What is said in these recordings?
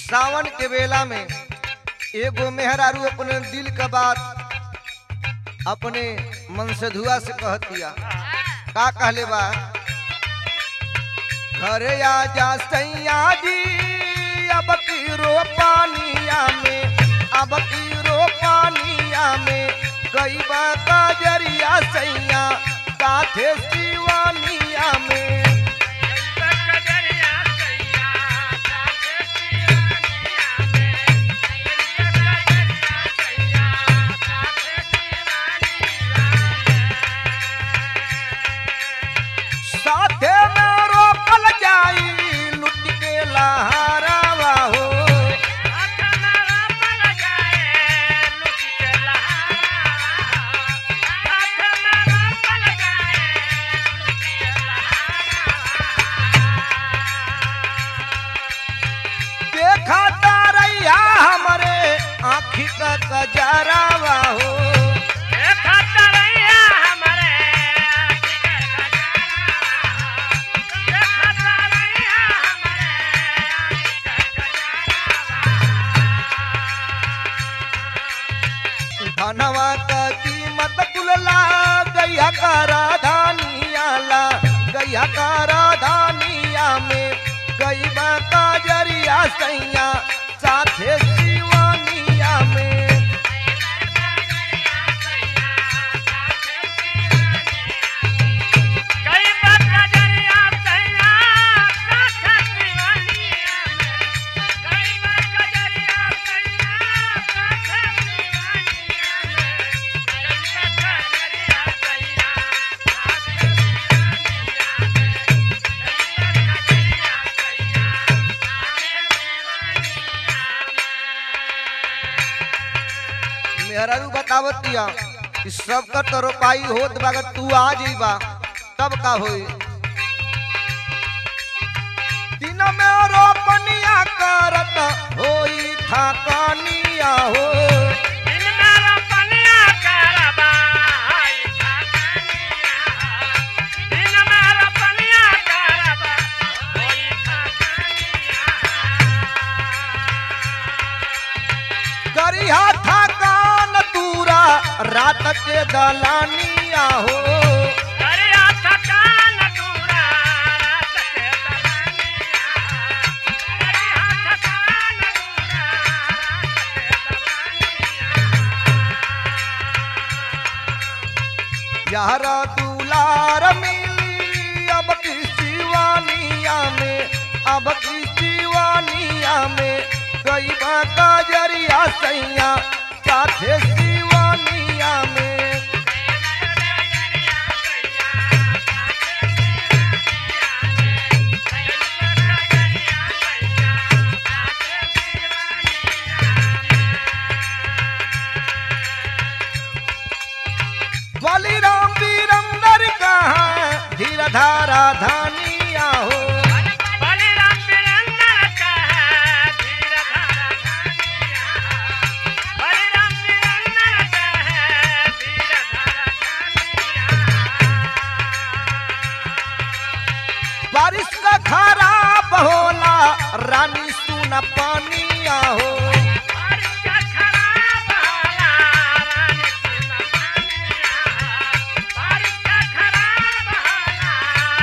सावन के बेला में एगो मेहरारू अपने दिल का बात अपने मन से धुआ से कहतिया। का कहले बा? घरे आ जा सैया जी अब की रो पानिया में, अब की रो पानिया में गई बा काजरिया सैया साथे शिवानिया में। आँखी का कजरावा हो धनवा का कीमत कुलला गैया का राधानिया ला, गैया का राधानिया में गई बा काजरिया सैया साथे शिवानिया में। मेहरारू बतावतिया कि सबका तो रोपाई होत बा, तू आ जाइबा तब का होई। दिन में रोपनिया करत होई था कनिया हो, दिन में रोपनिया करबा होई था कनिया, दिन में रोपनिया करबा होई था कनिया। करिया था रात के दलानिया हो, करिया थकान दूरा रात के दलानिया, करिया थकान दूरा रात के दलानिया। यारा दुलार मिली अब की शिवानिया में, अब की शिवानिया में गई बा काजरिया सैया साथे शिवानिया में। बलिराम वीरंदर कहाँ धीर धारा धानिया हो, बलिराम वीरंदर कहाँ धीर धारा धानिया, बलिराम वीरंदर कहाँ धीर धारा धानिया। बारिश का खराब होला रानी सुना पानिया हो, बारिश का खराब होला रानी सुना पानिया, बारिश का खराब होला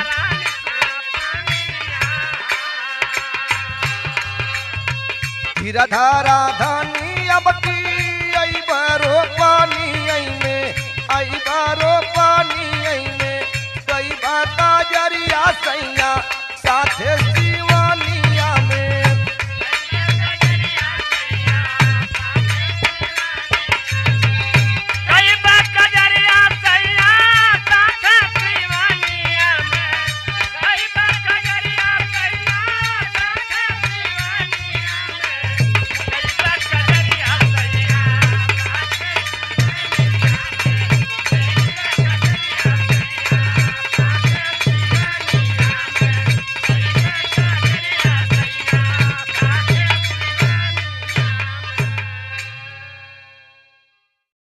रानी सुना पानिया। धीर धारा धानी अब की